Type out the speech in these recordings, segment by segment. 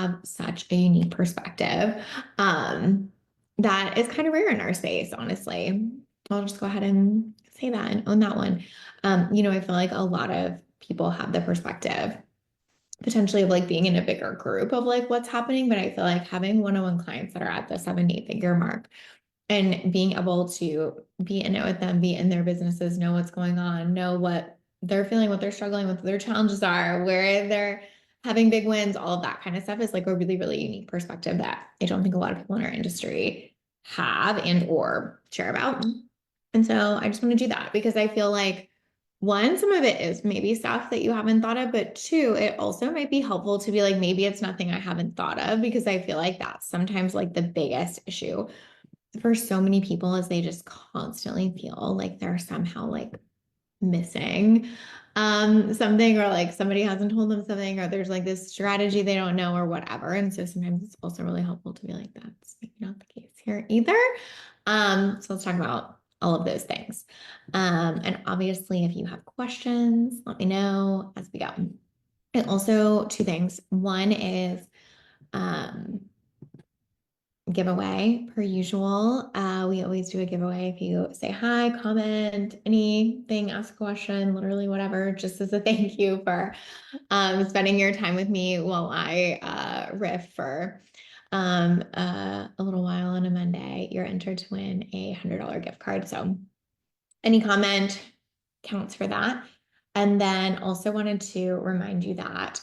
have such a unique perspective that is kind of rare in our space, honestly. I'll just go ahead and say that and own that one. I feel like a lot of people have the perspective potentially of like being in a bigger group of like what's happening, but I feel like having one-on-one clients that are at the 7 8 figure mark and being able to be in it with them, be in their businesses, know what's going on, know what they're feeling, what they're struggling with, what their challenges are, where they're having big wins, all of that kind of stuff is like a really, really unique perspective that I don't think a lot of people in our industry have and or share about. And so I just want to do that because I feel like one, some of it is maybe stuff that you haven't thought of, but two, it also might be helpful to be like, maybe it's nothing I haven't thought of because I feel like that's sometimes like the biggest issue for so many people is they just constantly feel like they're somehow like missing something or like somebody hasn't told them something or there's like this strategy they don't know or whatever. And so sometimes it's also really helpful to be like, that's maybe not the case here either. So let's talk about all of those things. And obviously, if you have questions, let me know as we go. And also, two things. One is giveaway per usual. We always do a giveaway if you say hi, comment, anything, ask a question, literally whatever, just as a thank you for spending your time with me while I riff for a little while on a Monday. You're entered to win a $100 gift card. So any comment counts for that. And then also wanted to remind you that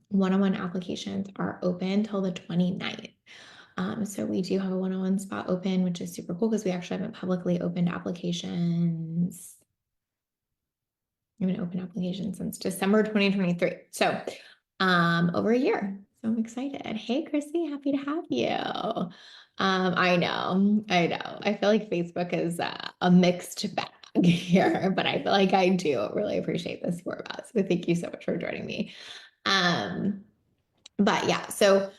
one-on-one applications are open till the 29th. So we do have a one-on-one spot open, which is super cool because we actually haven't publicly opened applications. We haven't opened applications since December 2023. So over a year. So I'm excited. Hey, Chrissy, happy to have you. I know. I feel like Facebook is a mixed bag here, but I feel like I do really appreciate this for us. So thank you so much for joining me. But yeah, so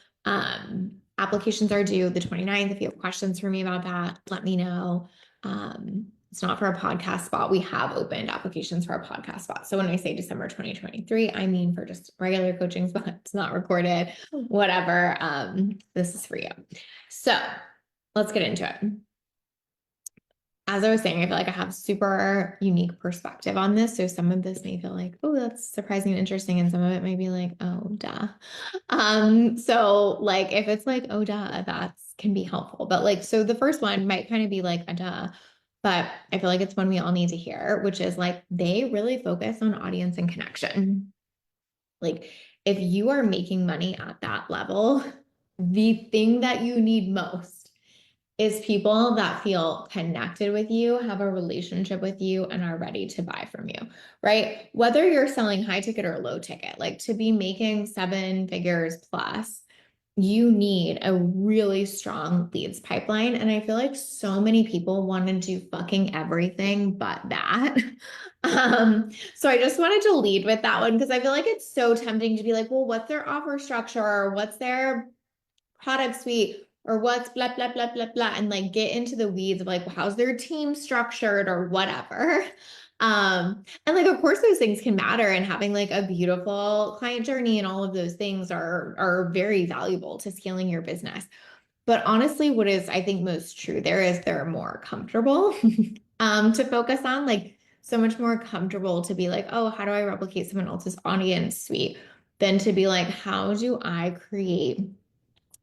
applications are due the 29th. If you have questions for me about that, let me know. It's not for a podcast spot. We have opened applications for a podcast spot. So when I say December 2023, I mean for just regular coaching spots, not recorded, whatever. This is for you. So let's get into it. As I was saying, I feel like I have super unique perspective on this. So some of this may feel like, oh, that's surprising and interesting. And some of it may be like, oh, duh. So like if it's like, oh, duh, that's can be helpful. But like, so the first one might kind of be like a duh, but I feel like it's one we all need to hear, which is like they really focus on audience and connection. Like if you are making money at that level, the thing that you need most is people that feel connected with you, have a relationship with you, and are ready to buy from you, right? Whether you're selling high ticket or low ticket, like to be making 7 figures plus, you need a really strong leads pipeline. And I feel like so many people want to do fucking everything but that. So I just wanted to lead with that one because I feel like it's so tempting to be like, well, what's their offer structure or what's their product suite or what's blah, blah, blah, blah, blah, and like get into the weeds of like, how's their team structured or whatever. And like, of course, those things can matter and having like a beautiful client journey and all of those things are very valuable to scaling your business. But honestly, what is, I think, most true there is they're more comfortable to focus on, like so much more comfortable to be like, oh, how do I replicate someone else's audience suite than to be like, how do I create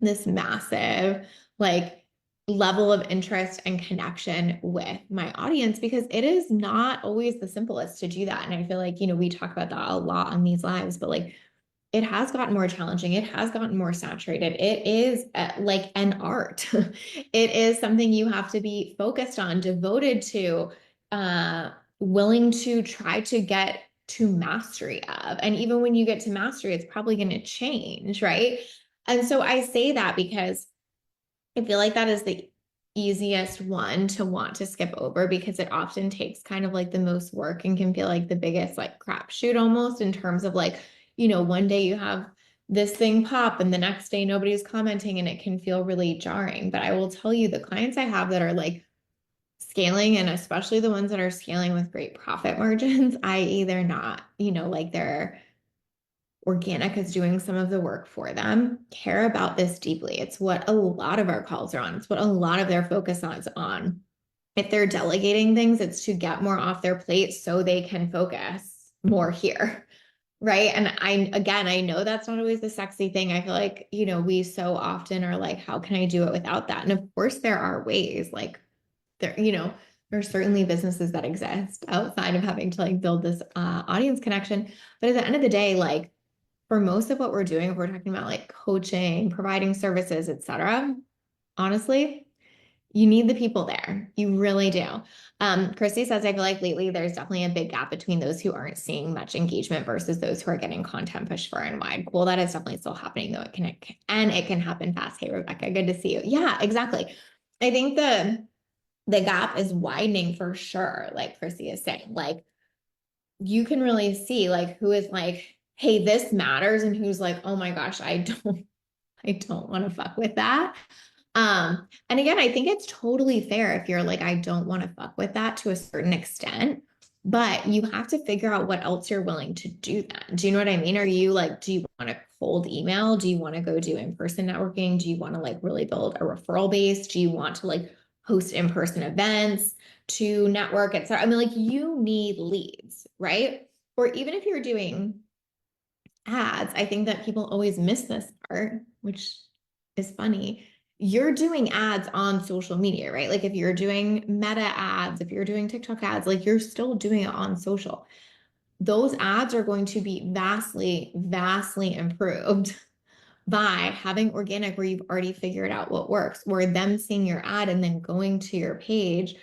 this massive like level of interest and connection with my audience because it is not always the simplest to do that. And I feel like, we talk about that a lot on these lives, but like it has gotten more challenging. It has gotten more saturated. It is like an art. It is something you have to be focused on, devoted to, willing to try to get to mastery of. And even when you get to mastery, it's probably going to change, right? And so I say that because I feel like that is the easiest one to want to skip over because it often takes kind of like the most work and can feel like the biggest like crapshoot almost in terms of like, one day you have this thing pop and the next day nobody's commenting and it can feel really jarring. But I will tell you the clients I have that are like scaling and especially the ones that are scaling with great profit margins, i.e. they're not, like they're Organic is doing some of the work for them, care about this deeply. It's what a lot of our calls are on. It's what a lot of their focus on is on. If they're delegating things, it's to get more off their plate so they can focus more here. Right. And I know that's not always the sexy thing. I feel like, we so often are like, how can I do it without that? And of course, there are ways like there's certainly businesses that exist outside of having to like build this audience connection. But at the end of the day, like for most of what we're doing, if we're talking about like coaching, providing services, etc., honestly, you need the people there. You really do. Christy says, I feel like lately there's definitely a big gap between those who aren't seeing much engagement versus those who are getting content pushed far and wide. Cool. That is definitely still happening though. It can happen fast. Hey, Rebecca, good to see you. Yeah, exactly. I think the gap is widening for sure. Like Chrissy is saying, like you can really see like who is like, hey, this matters, and who's like, oh my gosh, I don't want to fuck with that. And again, I think it's totally fair if you're like, I don't want to fuck with that to a certain extent, but you have to figure out what else you're willing to do then. Do you know what I mean? Are you like, do you want to cold email? Do you want to go do in-person networking? Do you want to like really build a referral base? Do you want to like host in-person events to network, etc.? I mean, like you need leads, right? Or even if you're doing ads, I think that people always miss this part, which is funny. You're doing ads on social media, right? Like if you're doing Meta ads, if you're doing TikTok ads, like you're still doing it on social. Those ads are going to be vastly, vastly improved by having organic where you've already figured out what works, or them seeing your ad and then going to your page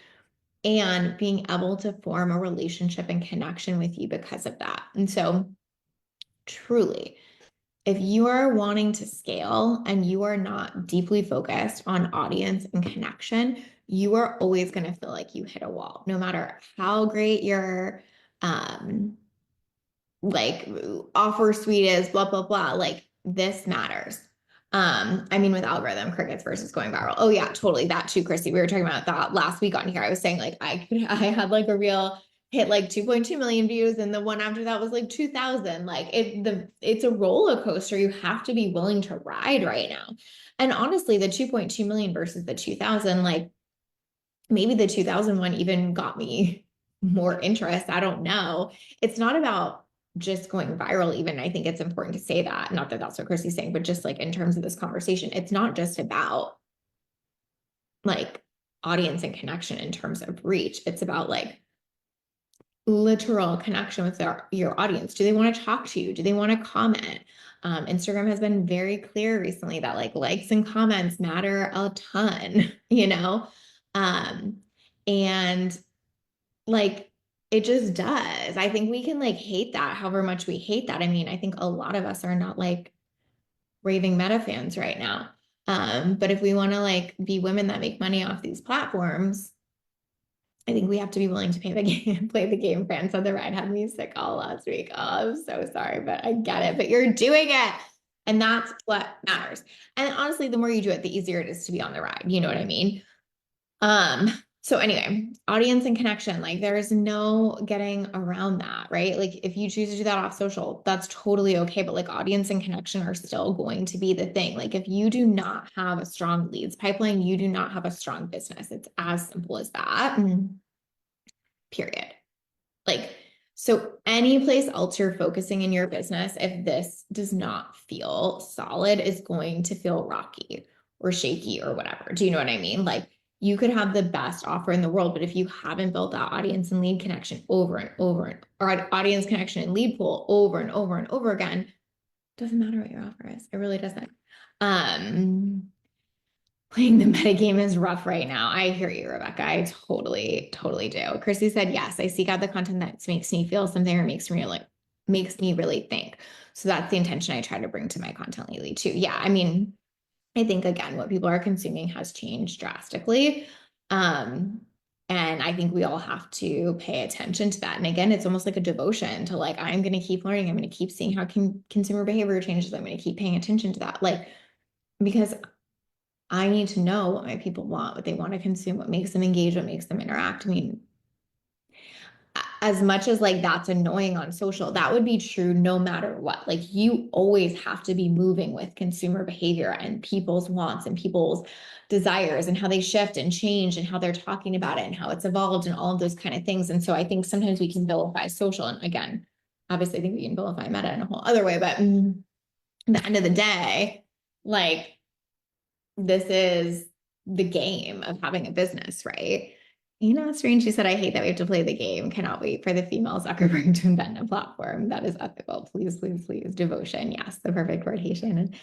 and being able to form a relationship and connection with you because of that. And so truly, if you are wanting to scale and you are not deeply focused on audience and connection, you are always going to feel like you hit a wall, no matter how great your um, like offer suite is, blah, blah, blah. Like this matters. I mean, with algorithm crickets versus going viral. Oh yeah, totally. That too, Christy. We were talking about that last week on here. I was saying like I had like a real hit like 2.2 million views, and the one after that was like 2,000. Like it's a roller coaster. You have to be willing to ride right now. And honestly, the 2.2 million versus the 2,000, like maybe the 2001 even got me more interest. I don't know. It's not about just going viral, even. I think it's important to say that. Not that that's what Chrissy's saying, but just like in terms of this conversation, it's not just about like audience and connection in terms of reach. It's about like literal connection with your audience. Do they want to talk to you? Do they want to comment? Instagram has been very clear recently that like likes and comments matter a ton, Um, and like it just does. I think we can like hate that however much we hate that. I mean, I think a lot of us are not like raving meta fans right now. But if we want to like be women that make money off these platforms, I think we have to be willing to pay the game, play the game. Fran said the ride had me sick all last week. Oh, I'm so sorry, but I get it. But you're doing it. And that's what matters. And honestly, the more you do it, the easier it is to be on the ride. You know what I mean? So anyway, audience and connection, like there is no getting around that, right? Like if you choose to do that off social, that's totally okay. But like audience and connection are still going to be the thing. Like if you do not have a strong leads pipeline, you do not have a strong business. It's as simple as that. Period. Like, so any place else you're focusing in your business, if this does not feel solid, is going to feel rocky or shaky or whatever. Do you know what I mean? Like you could have the best offer in the world, but if you haven't built that audience and lead connection over and over, or audience connection and lead pool over and over and over again, doesn't matter what your offer is. It really doesn't. Playing the meta game is rough right now. I hear you, Rebecca. I totally, totally do. Chrissy said, yes, I seek out the content that makes me feel something or makes me really think. So that's the intention I try to bring to my content lately too. Yeah. I mean, I think again, what people are consuming has changed drastically. And I think we all have to pay attention to that. And again, it's almost like a devotion to like, I'm going to keep learning. I'm going to keep seeing how consumer behavior changes. I'm going to keep paying attention to that. Like, because I need to know what my people want, what they want to consume, what makes them engage, what makes them interact. I mean, as much as like that's annoying on social, that would be true no matter what. Like you always have to be moving with consumer behavior and people's wants and people's desires and how they shift and change and how they're talking about it and how it's evolved and all of those kind of things. And so I think sometimes we can vilify social. And again, obviously I think we can vilify meta in a whole other way, but at the end of the day, like this is the game of having a business, right? You know, it's strange. You said, I hate that we have to play the game. Cannot wait for the female Zuckerberg to invent a platform that is ethical. Please, please, please. Devotion. Yes, the perfect word, Haitian.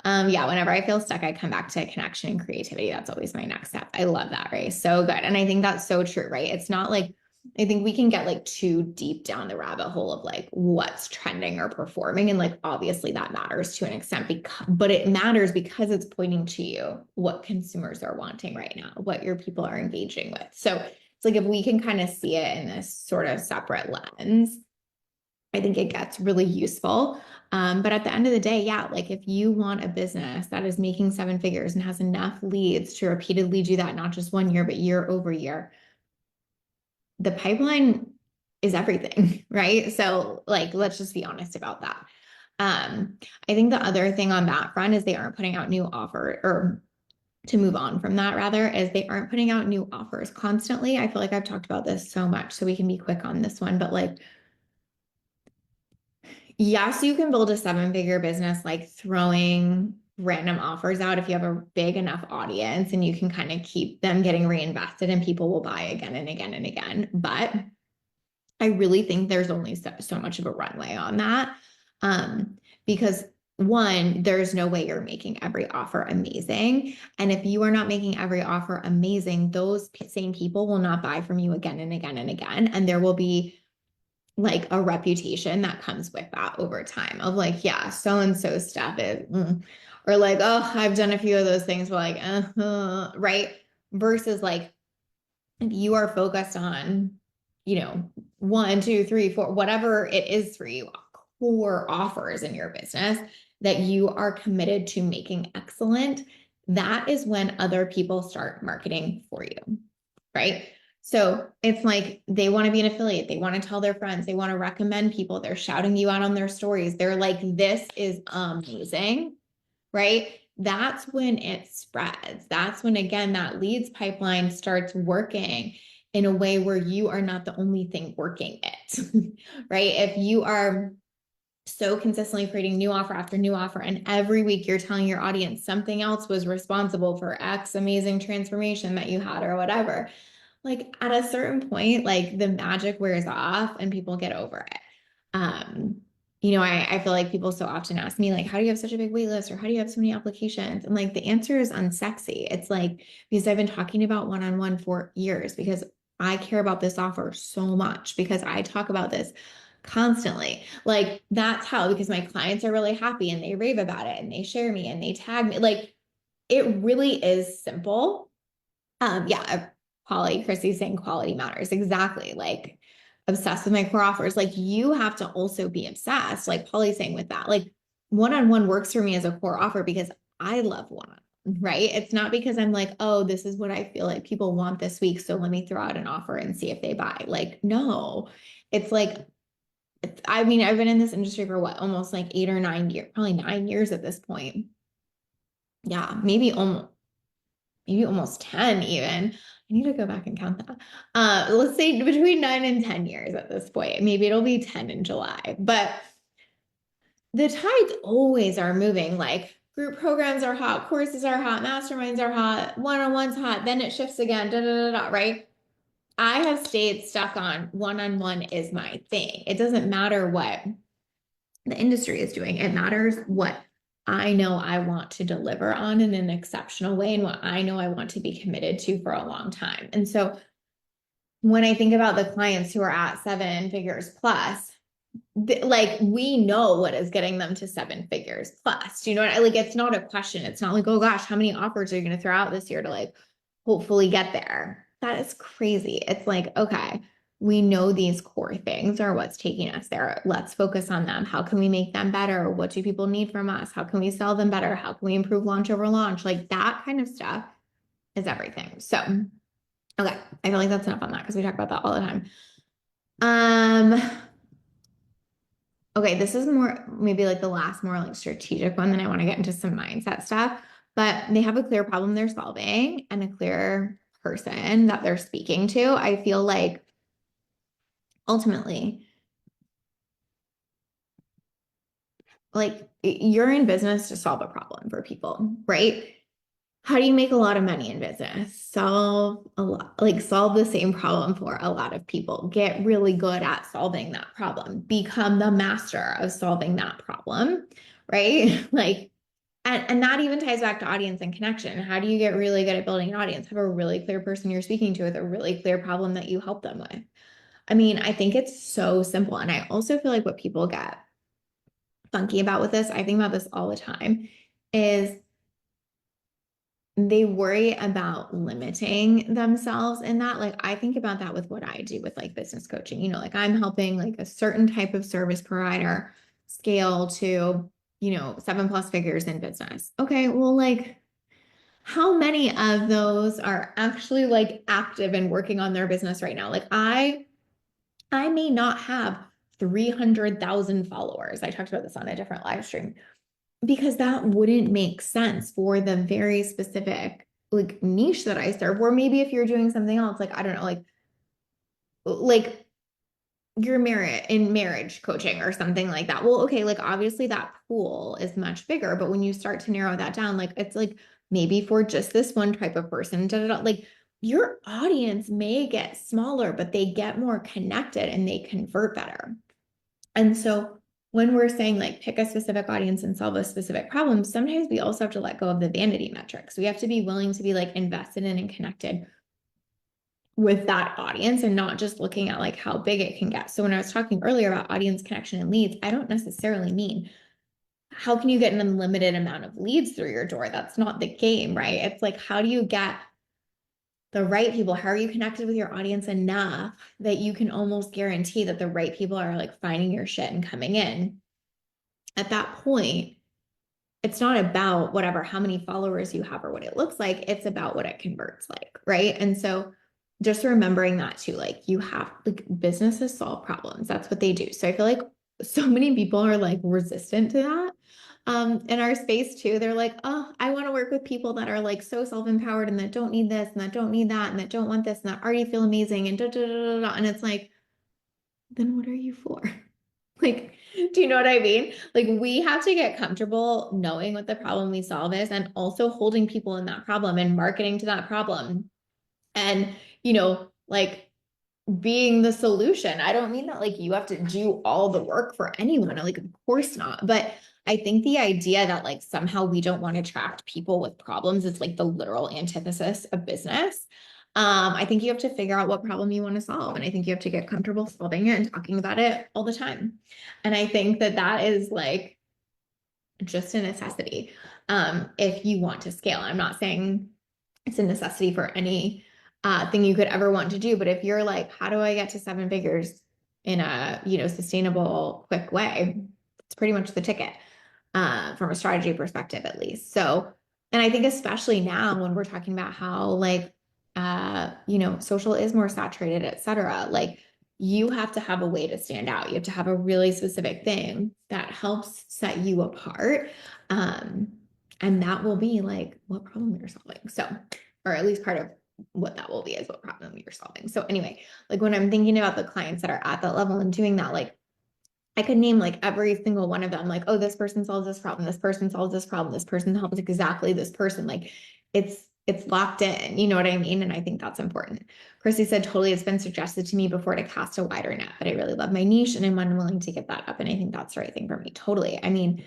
And yeah, whenever I feel stuck, I come back to connection and creativity. That's always my next step. I love that, right? So good. And I think that's so true, right? It's not like, I think we can get like too deep down the rabbit hole of like what's trending or performing. And like, obviously that matters to an extent, but it matters because it's pointing to you what consumers are wanting right now, what your people are engaging with. So it's like, if we can kind of see it in this sort of separate lens, I think it gets really useful. But at the end of the day, yeah, like if you want a business that is making 7 figures and has enough leads to repeatedly do that, not just 1 year, but year over year, the pipeline is everything, right? So like, let's just be honest about that. I think the other thing on that front is they aren't putting out new offer, or to move on from that rather, is they aren't putting out new offers constantly. I feel like I've talked about this so much, so we can be quick on this one, but like, yes, you can build a 7 figure business, like throwing random offers out if you have a big enough audience and you can kind of keep them getting reinvested and people will buy again and again and again. But I really think there's only so much of a runway on that. Because one, there's no way you're making every offer amazing. And if you are not making every offer amazing, those same people will not buy from you again and again and again. And there will be like a reputation that comes with that over time of like, yeah, so-and-so stuff is, or like, oh, I've done a few of those things, but like, right? Versus like, if you are focused on, you know, 1, 2, 3, 4, whatever it is for you, core offers in your business that you are committed to making excellent, that is when other people start marketing for you, right? So it's like they want to be an affiliate. They want to tell their friends. They want to recommend people. They're shouting you out on their stories. They're like, this is amazing, right? That's when it spreads. That's when, again, that leads pipeline starts working in a way where you are not the only thing working it, right? If you are so consistently creating new offer after new offer, and every week you're telling your audience something else was responsible for X amazing transformation that you had or whatever, like at a certain point, like the magic wears off and people get over it. You know, I feel like people so often ask me, like, how do you have such a big wait list, or how do you have so many applications? And like the answer is unsexy. It's like, because I've been talking about one-on-one for years, because I care about this offer so much, because I talk about this constantly. Like that's how, because my clients are really happy and they rave about it and they share me and they tag me. Like it really is simple. Yeah, Chrissy's saying quality matters. Exactly. Like obsessed with my core offers. Like you have to also be obsessed, like Polly's saying with that. Like one-on-one works for me as a core offer because I love one-on-one, right? It's not because I'm like, oh, this is what I feel like people want this week, so let me throw out an offer and see if they buy. Like, no, it's like, I mean, I've been in this industry for what, almost like 8 or 9 years, probably 9 years at this point. Yeah, maybe almost 10 even. I need to go back and count that. Let's say between 9 and 10 years at this point. Maybe it'll be 10 in July. But the tides always are moving. Like group programs are hot, courses are hot, masterminds are hot, one-on-one's hot, then it shifts again, right? I have stayed stuck on one-on-one is my thing. It doesn't matter what the industry is doing. It matters what I know I want to deliver on in an exceptional way and what I know I want to be committed to for a long time. And so when I think about the clients who are at 7 figures plus, like we know what is getting them to 7 figures plus. Do you know what like? It's not a question. It's not like, oh gosh, how many offers are you going to throw out this year to like hopefully get there? That is crazy. It's like, okay, we know these core things are what's taking us there. Let's focus on them. How can we make them better? What do people need from us? How can we sell them better? How can we improve launch over launch? Like that kind of stuff is everything. So, okay, I feel like that's enough on that because we talk about that all the time. Um, okay, this is more maybe like the last more like strategic one. Then I want to get into some mindset stuff. But they have a clear problem they're solving and a clear person that they're speaking to. I feel like ultimately, like you're in business to solve a problem for people, right? How do you make a lot of money in business? Solve a lot, like solve the same problem for a lot of people. Get really good at solving that problem. Become the master of solving that problem, right? Like, and that even ties back to audience and connection. How do you get really good at building an audience? Have a really clear person you're speaking to with a really clear problem that you help them with. I mean, I think it's so simple. And I also feel like what people get funky about with this, I think about this all the time, is they worry about limiting themselves in that. Like I think about that with what I do with like business coaching. Like I'm helping like a certain type of service provider scale to, 7+ figures in business. Okay, well, like how many of those are actually like active and working on their business right now? Like I may not have 300,000 followers. I talked about this on a different live stream because that wouldn't make sense for the very specific like niche that I serve. Or maybe if you're doing something else, like I don't know, like your marriage coaching or something like that. Well, okay, like obviously that pool is much bigger, but when you start to narrow that down, like it's like maybe for just this one type of person, like your audience may get smaller, but they get more connected and they convert better. And so when we're saying like pick a specific audience and solve a specific problem, sometimes we also have to let go of the vanity metrics. We have to be willing to be like invested in and connected with that audience and not just looking at like how big it can get. So when I was talking earlier about audience connection and leads, I don't necessarily mean how can you get an unlimited amount of leads through your door? That's not the game, right? It's like how do you get the right people? How are you connected with your audience enough that you can almost guarantee that the right people are like finding your shit and coming in? At that point, it's not about whatever, how many followers you have or what it looks like. It's about what it converts like, right? And so just remembering that too, like you have like businesses solve problems. That's what they do. So I feel like so many people are like resistant to that. In our space too, they're like, oh, I want to work with people that are like so self-empowered and that don't need this and that don't need that and that don't want this and that already feel amazing and da da da da da. And it's like, then what are you for? Like, do you know what I mean? Like, we have to get comfortable knowing what the problem we solve is and also holding people in that problem and marketing to that problem. And, like being the solution. I don't mean that like you have to do all the work for anyone. Like, of course not. But I think the idea that like somehow we don't want to attract people with problems is like the literal antithesis of business. I think you have to figure out what problem you want to solve. And I think you have to get comfortable solving it and talking about it all the time. And I think that that is like just a necessity if you want to scale. I'm not saying it's a necessity for any thing you could ever want to do. But if you're like, how do I get to 7 figures in a, sustainable, quick way? It's pretty much the ticket from a strategy perspective, at least. So, and I think especially now when we're talking about how like, social is more saturated, et cetera, like you have to have a way to stand out. You have to have a really specific thing that helps set you apart. Um, and that will be like what problem you're solving. So, or at least part of what that will be is what problem you're solving. So anyway, like when I'm thinking about the clients that are at that level and doing that, like I could name like every single one of them, like, oh, this person solves this problem, this person solves this problem, this person helps exactly this person. Like it's locked in, you know what I mean? And I think that's important. Chrissy said, totally, it's been suggested to me before to cast a wider net, but I really love my niche and I'm unwilling to give that up. And I think that's the right thing for me. Totally. I mean,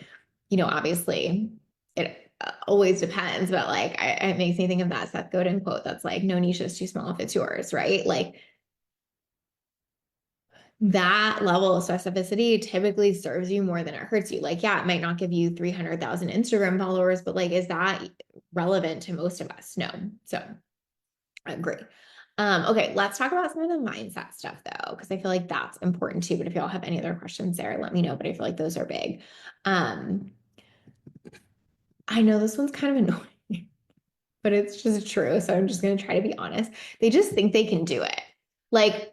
obviously it always depends, but like it makes me think of that Seth Godin quote that's like, no niche is too small if it's yours, right? Like that level of specificity typically serves you more than it hurts you. Like, yeah, it might not give you 300,000 Instagram followers, but like, is that relevant to most of us? No. So I agree. Okay, let's talk about some of the mindset stuff though, because I feel like that's important too. But if y'all have any other questions there, let me know. But I feel like those are big. Um, I know this one's kind of annoying, but it's just true. So I'm just going to try to be honest. They just think they can do it. Like,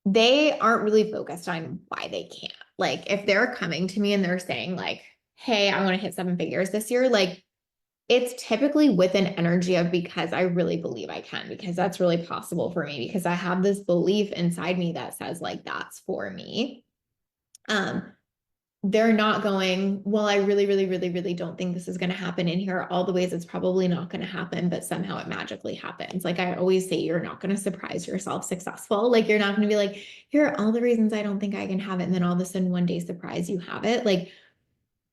they aren't really focused on why they can't. Like if they're coming to me and they're saying like, hey, I want to hit 7 figures this year, like it's typically with an energy of because I really believe I can, because that's really possible for me, because I have this belief inside me that says like that's for me. Um, they're not going, well, I really, really, really, really don't think this is going to happen in here. All the ways it's probably not going to happen, but somehow it magically happens. Like I always say, you're not going to surprise yourself successful. Like you're not going to be like, here are all the reasons I don't think I can have it. And then all of a sudden one day surprise you have it. Like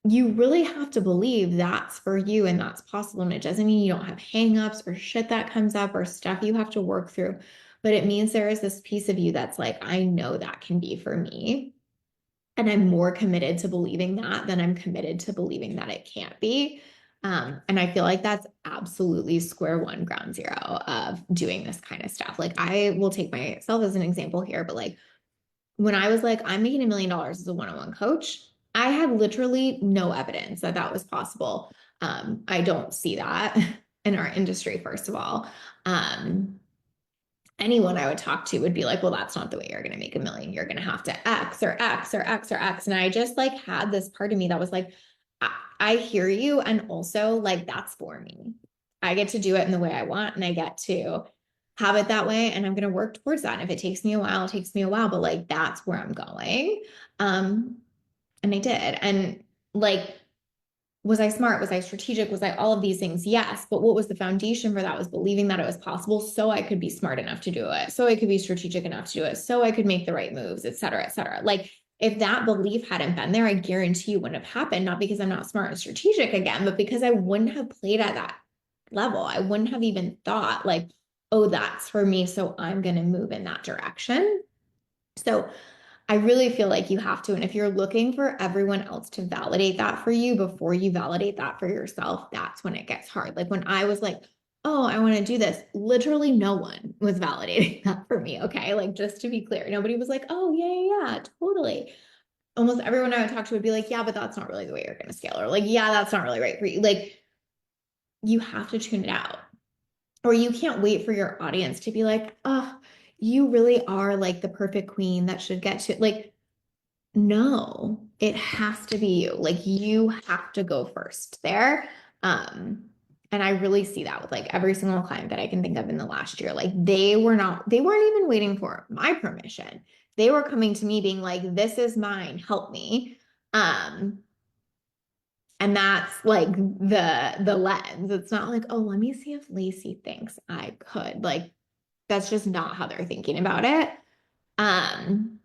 you really have to believe that's for you and that's possible. And it doesn't mean you don't have hangups or shit that comes up or stuff you have to work through. But it means there is this piece of you that's like, I know that can be for me. And I'm more committed to believing that than I'm committed to believing that it can't be. And I feel like that's absolutely square one, ground zero of doing this kind of stuff. Like I will take myself as an example here, but like when I was like, I'm making $1 million as a one-on-one coach, I had literally no evidence that that was possible. I don't see that in our industry, first of all. Anyone I would talk to would be like, well, that's not the way you're going to make 1 million. You're going to have to X or X or X or X. And I just like had this part of me that was like, I hear you. And also like, that's for me. I get to do it in the way I want and I get to have it that way. And I'm going to work towards that. And if it takes me a while, it takes me a while, but like, that's where I'm going. Um, and I did. And like, was I smart? Was I strategic? Was I all of these things? Yes. But what was the foundation for that was believing that it was possible so I could be smart enough to do it. So I could be strategic enough to do it. So I could make the right moves, et cetera, et cetera. Like if that belief hadn't been there, I guarantee you wouldn't have happened. Not because I'm not smart and strategic again, but because I wouldn't have played at that level. I wouldn't have even thought like, oh, that's for me. So I'm going to move in that direction. So I really feel like you have to. And if you're looking for everyone else to validate that for you before you validate that for yourself, that's when it gets hard. Like when I was like, oh, I want to do this, literally no one was validating that for me. Okay. Like just to be clear, nobody was like, oh, yeah, totally. Almost everyone I would talk to would be like, yeah, but that's not really the way you're going to scale. Or like, yeah, that's not really right for you. Like you have to tune it out. Or you can't wait for your audience to be like, oh, you really are like the perfect queen that should get to like, no, it has to be you. Like you have to go first there. Um, and I really see that with like every single client that I can think of in the last year. Like they weren't even waiting for my permission. They were coming to me being like, this is mine, help me. Um, and that's like the lens. It's not like, oh, let me see if Lacey thinks I could. Like that's just not how they're thinking about it. Um,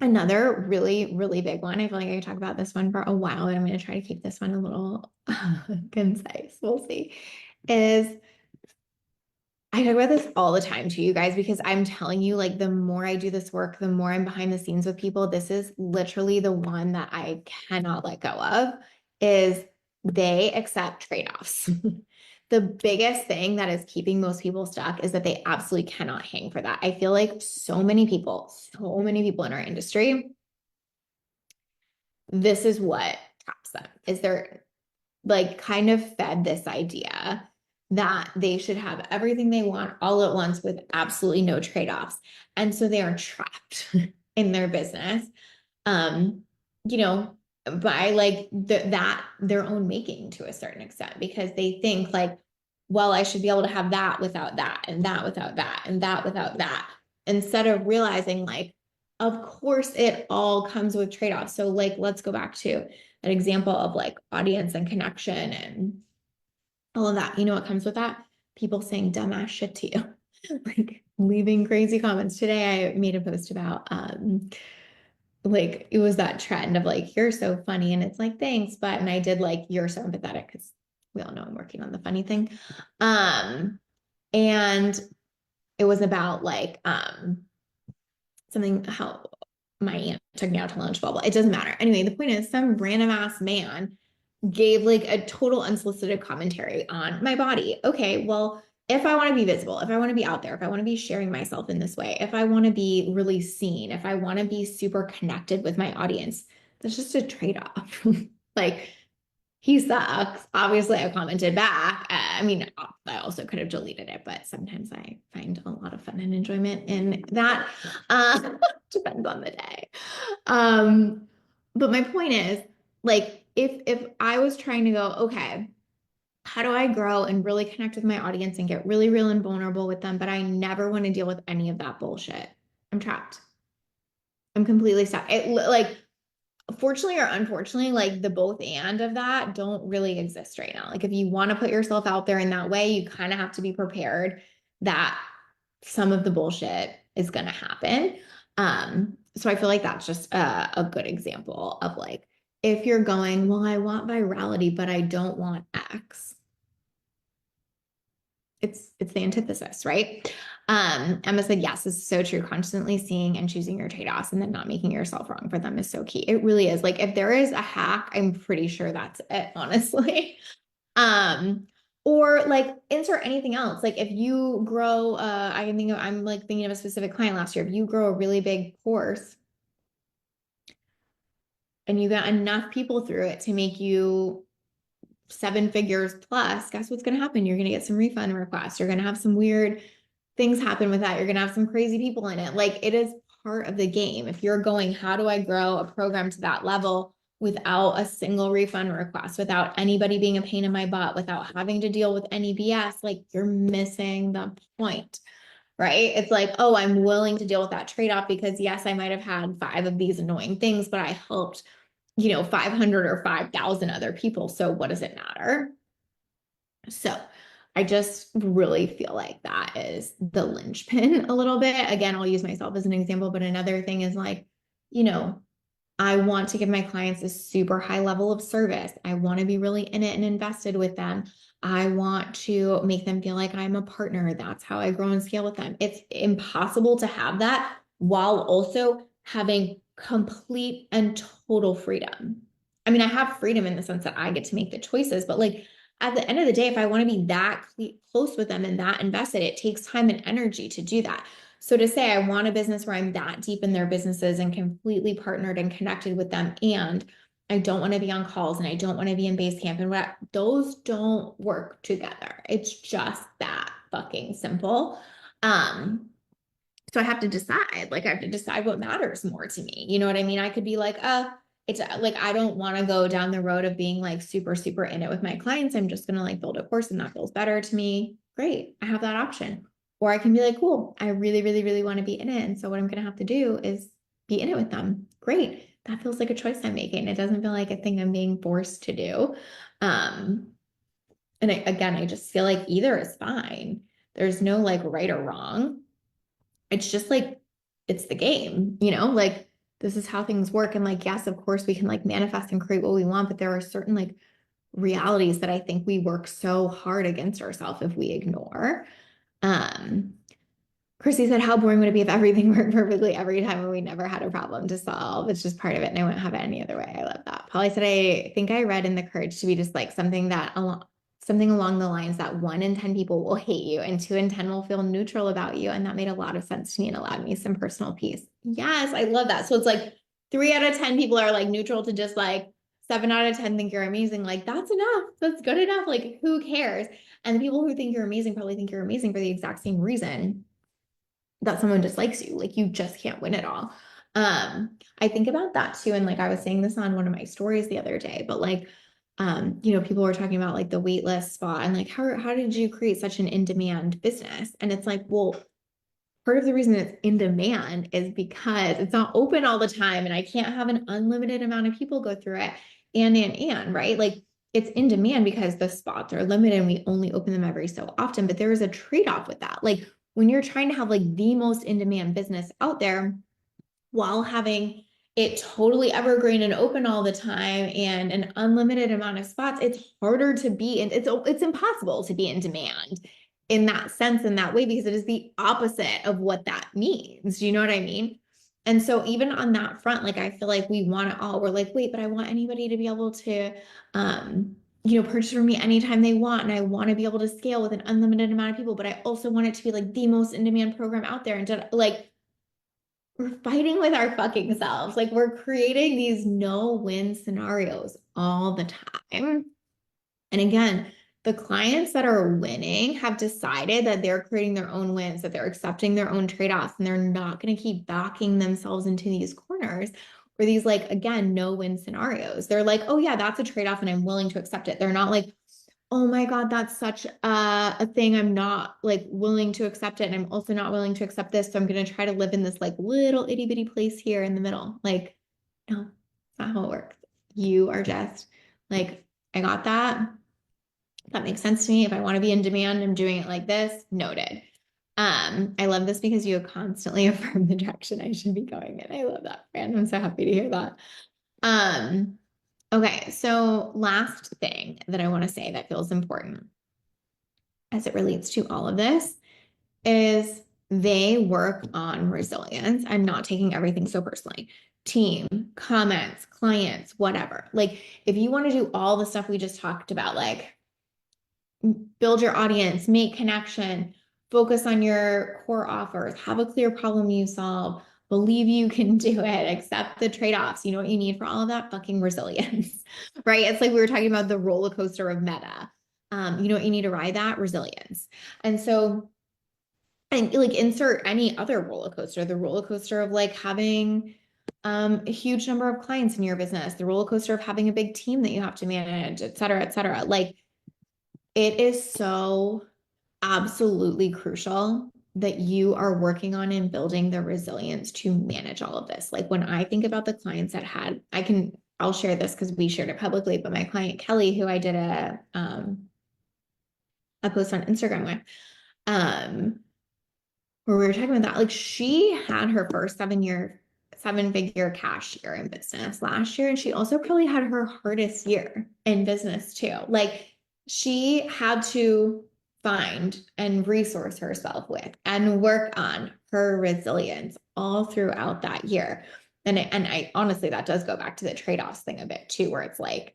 Another really, really big one, I feel like I could talk about this one for a while, and I'm going to try to keep this one a little concise. We'll see. Is I talk about this all the time to you guys because I'm telling you, like, the more I do this work, the more I'm behind the scenes with people. This is literally the one that I cannot let go of is they accept trade-offs. The biggest thing that is keeping most people stuck is that they absolutely cannot hang for that. I feel like so many people in our industry, this is what traps them is they're like kind of fed this idea that they should have everything they want all at once with absolutely no trade-offs. And so they are trapped in their business, um, you know, by like that their own making to a certain extent because they think like, well, I should be able to have that without that and that without that and that without that, instead of realizing like, of course it all comes with trade-offs. So like, let's go back to an example of like audience and connection and all of that. You know what comes with that? People saying dumbass shit to you, like leaving crazy comments. Today I made a post about like it was that trend of like, you're so funny. And it's like, thanks. But and I did like you're so empathetic because we all know I'm working on the funny thing. And it was about like something how my aunt took me out to lunch, blah blah. It doesn't matter. Anyway, the point is some random ass man gave like a total unsolicited commentary on my body. Okay, well, if I want to be visible, if I want to be out there, if I want to be sharing myself in this way, if I want to be really seen, if I want to be super connected with my audience, that's just a trade-off. Like he sucks. Obviously, I commented back. I mean, I also could have deleted it, but sometimes I find a lot of fun and enjoyment in that. Depends on the day. Um, but my point is, like, if I was trying to go, okay, how do I grow and really connect with my audience and get really real and vulnerable with them, but I never want to deal with any of that bullshit. I'm trapped. I'm completely stuck. Like, fortunately or unfortunately, like the both and of that don't really exist right now. Like if you want to put yourself out there in that way, you kind of have to be prepared that some of the bullshit is going to happen. So I feel like that's just a good example of like, if you're going, well, I want virality, but I don't want X. It's the antithesis, right? Emma said, yes, this is so true. Constantly seeing and choosing your trade-offs and then not making yourself wrong for them is so key. It really is. Like if there is a hack, I'm pretty sure that's it, honestly. Um, or like insert anything else. Like if you grow, I can think of, I'm like thinking of a specific client last year. If you grow a really big course and you got enough people through it to make you 7 figures plus, guess what's going to happen? You're going to get some refund requests. You're going to have some weird things happen with that. You're going to have some crazy people in it. Like it is part of the game. If you're going, how do I grow a program to that level without a single refund request, without anybody being a pain in my butt, without having to deal with any BS, like you're missing the point, right? It's like, oh, I'm willing to deal with that trade-off because yes, I might have had 5 of these annoying things, but I helped 500 or 5,000 other people. So what does it matter? So I just really feel like that is the linchpin a little bit. Again, I'll use myself as an example, but another thing is like, you know, I want to give my clients a super high level of service. I want to be really in it and invested with them. I want to make them feel like I'm a partner. That's how I grow and scale with them. It's impossible to have that while also having complete and total freedom. I mean, I have freedom in the sense that I get to make the choices, but like at the end of the day, if I want to be that close with them and that invested, it takes time and energy to do that. So to say I want a business where I'm that deep in their businesses and completely partnered and connected with them, and I don't want to be on calls and I don't want to be in base camp and what those don't work together. It's just that fucking simple. So I have to decide, like I have to decide what matters more to me. You know what I mean? I could be like, it's like I don't want to go down the road of being like super, super in it with my clients. I'm just gonna like build a course and that feels better to me. Great. I have that option. Or I can be like, cool, I really, really, really want to be in it. And so what I'm gonna have to do is be in it with them. Great. That feels like a choice I'm making. It doesn't feel like a thing I'm being forced to do. Um, and again, I just feel like either is fine. There's no like right or wrong. It's just like it's the game, like this is how things work. And like, yes, of course we can like manifest and create what we want, but there are certain like realities that I think we work so hard against ourselves if we ignore. Um, Chrissy said, how boring would it be if everything worked perfectly every time and we never had a problem to solve? It's just part of it and I wouldn't have it any other way. I love that. Polly said, I think I read in The Courage to be just like something along the lines that 1 in 10 people will hate you and 2 in 10 will feel neutral about you. And that made a lot of sense to me and allowed me some personal peace. Yes, I love that. So it's like 3 out of 10 people are like neutral to just like 7 out of 10 think you're amazing. Like that's enough. That's good enough. Like who cares? And the people who think you're amazing probably think you're amazing for the exact same reason that someone dislikes you. Like you just can't win it all. I think about that too. And like I was saying this on one of my stories the other day, but like, people were talking about like the wait list spot and like, how did you create such an in-demand business? And it's like, well, part of the reason it's in demand is because it's not open all the time and I can't have an unlimited amount of people go through it. And, right? Like it's in demand because the spots are limited and we only open them every so often. But there is a trade-off with that. Like when you're trying to have like the most in-demand business out there while having it totally evergreen and open all the time and an unlimited amount of spots, it's harder to be and it's impossible to be in demand in that sense, in that way, because it is the opposite of what that means. Do you know what I mean? And so even on that front, like I feel like we want it all. We're like, wait, but I want anybody to be able to purchase from me anytime they want. And I want to be able to scale with an unlimited amount of people, but I also want it to be like the most in-demand program out there. And like we're fighting with our fucking selves. Like we're creating these no-win scenarios all the time. And again, the clients that are winning have decided that they're creating their own wins, that they're accepting their own trade-offs, and they're not going to keep backing themselves into these corners or these, like, again, no-win scenarios. They're like, oh yeah, that's a trade-off and I'm willing to accept it. They're not like, oh my God, that's such a thing. I'm not like willing to accept it. And I'm also not willing to accept this. So I'm going to try to live in this like little itty bitty place here in the middle. Like, no, that's not how it works. You are just like, I got that. That makes sense to me. If I want to be in demand, I'm doing it like this. Noted. I love this because you constantly affirm the direction I should be going in. I love that, friend. I'm so happy to hear that. Okay, so last thing that I want to say that feels important as it relates to all of this is they work on resilience and not taking everything so personally. Team, comments, clients, whatever. Like, if you want to do all the stuff we just talked about, like build your audience, make connection, focus on your core offers, have a clear problem you solve, believe you can do it, accept the trade-offs. You know what you need for all of that? Fucking resilience, right? It's like we were talking about the roller coaster of meta. You know what you need to ride that? Resilience. And so, and like insert any other roller coaster, the roller coaster of like having a huge number of clients in your business, the roller coaster of having a big team that you have to manage, et cetera, et cetera. Like, it is so absolutely crucial that you are working on and building the resilience to manage all of this. Like, when I think about the clients that had, I'll share this because we shared it publicly, but my client Kelly, who I did a post on Instagram with, where we were talking about that, like, she had her first 7-figure cash year in business last year. And she also probably had her hardest year in business too. Like, she had to find and resource herself with and work on her resilience all throughout that year. And I honestly, that does go back to the trade-offs thing a bit too, where it's like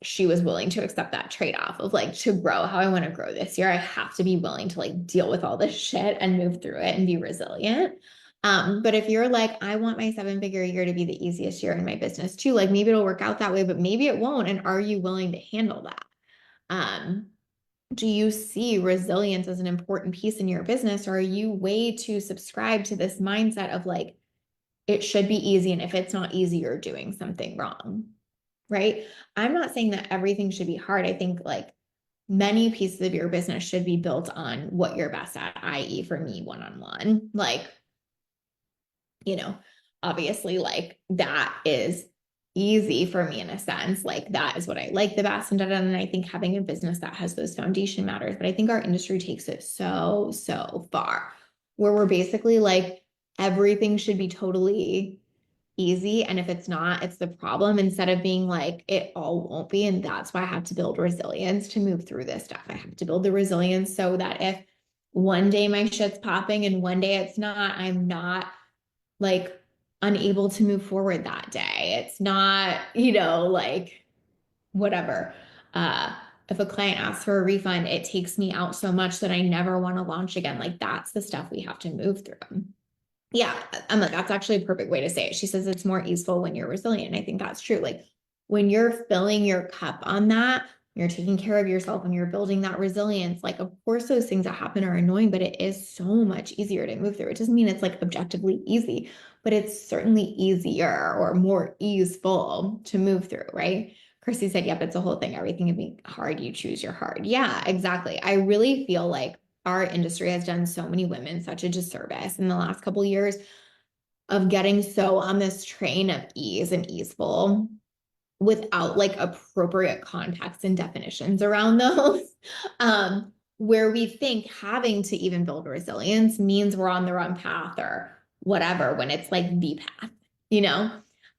she was willing to accept that trade-off of like, to grow how I want to grow this year, I have to be willing to like deal with all this shit and move through it and be resilient. But if you're like, I want my 7-figure year to be the easiest year in my business too, like maybe it'll work out that way, but maybe it won't. And are you willing to handle that? Do you see resilience as an important piece in your business, or are you way too subscribed to this mindset of like, it should be easy, and if it's not easy, you're doing something wrong, right? I'm not saying that everything should be hard. I think like many pieces of your business should be built on what you're best at, i.e. for me, one-on-one. Like, you know, obviously like that is easy for me in a sense. Like, that is what I like the best, and and I think having a business that has those foundation matters. But I think our industry takes it so far, where we're basically like, everything should be totally easy, and if it's not, it's the problem, instead of being like, it all won't be. And that's why I have to build resilience to move through this stuff. I have to build the resilience so that if one day my shit's popping and one day it's not, I'm not like unable to move forward that day. It's not, like whatever. Uh, if a client asks for a refund, it takes me out so much that I never want to launch again. Like, that's the stuff we have to move through. Yeah, I'm like, that's actually a perfect way to say it. She says it's more easeful when you're resilient. I think that's true. Like, when you're filling your cup on that, you're taking care of yourself and you're building that resilience. Like, of course, those things that happen are annoying, but it is so much easier to move through. It doesn't mean it's like objectively easy, but it's certainly easier or more easeful to move through, right? Chrissy said, yep, it's a whole thing. Everything can be hard. You choose your hard. Yeah, exactly. I really feel like our industry has done so many women such a disservice in the last couple of years of getting so on this train of ease and easeful without like appropriate context and definitions around those. Where we think having to even build resilience means we're on the wrong path or whatever, when it's like the path, you know?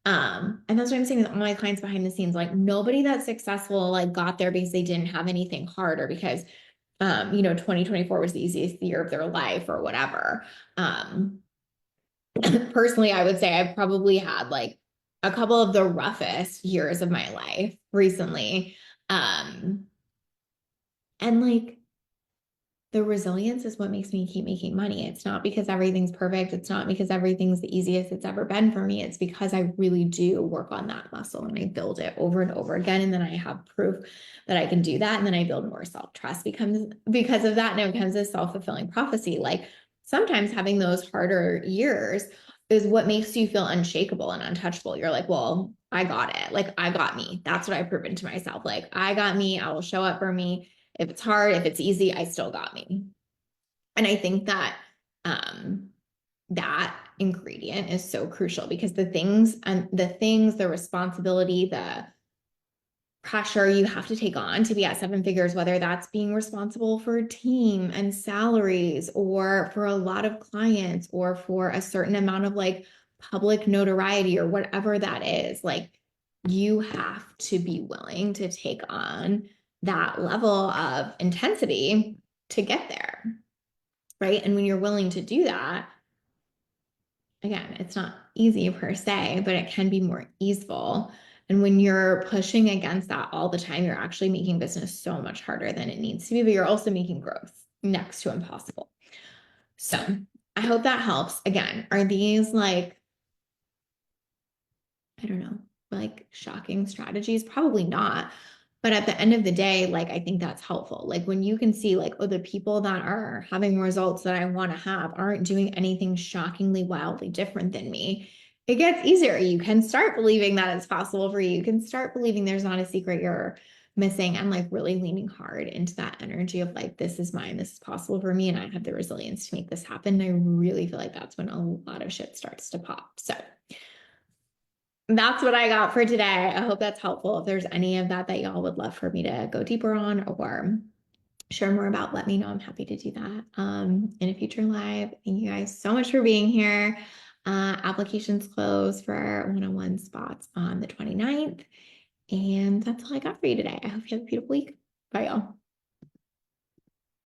And that's what I'm saying with all my clients behind the scenes. Like, nobody that's successful like got there because they didn't have anything hard, or because 2024 was the easiest year of their life or whatever. Personally, I would say I've probably had like a couple of the roughest years of my life recently. And like, the resilience is what makes me keep making money. It's not because everything's perfect. It's not because everything's the easiest it's ever been for me. It's because I really do work on that muscle and I build it over and over again. And then I have proof that I can do that. And then I build more self-trust because of that. And it becomes a self-fulfilling prophecy. Like sometimes having those harder years is what makes you feel unshakable and untouchable. You're like, well, I got it. Like I got me. That's what I've proven to myself. Like I got me. I will show up for me. If it's hard, if it's easy, I still got me. And I think that that ingredient is so crucial because the responsibility, the pressure you have to take on to be at seven figures, whether that's being responsible for a team and salaries or for a lot of clients or for a certain amount of like public notoriety or whatever that is, like you have to be willing to take on that level of intensity to get there. Right. And when you're willing to do that, again, it's not easy per se, but it can be more easeful. And when you're pushing against that all the time, you're actually making business so much harder than it needs to be, but you're also making growth next to impossible. So I hope that helps. Again, are these like, I don't know, like shocking strategies? Probably not. But at the end of the day, like I think that's helpful. Like when you can see like, oh, the people that are having results that I want to have aren't doing anything shockingly wildly different than me. It gets easier. You can start believing that it's possible for you. You can start believing there's not a secret you're missing and like really leaning hard into that energy of like, this is mine, this is possible for me, and I have the resilience to make this happen. And I really feel like that's when a lot of shit starts to pop. So that's what I got for today. I hope that's helpful. If there's any of that y'all would love for me to go deeper on or share more about, let me know. I'm happy to do that in a future live. Thank you guys so much for being here. Applications close for one-on-one spots on the 29th. And that's all I got for you today. I hope you have a beautiful week. Bye, y'all.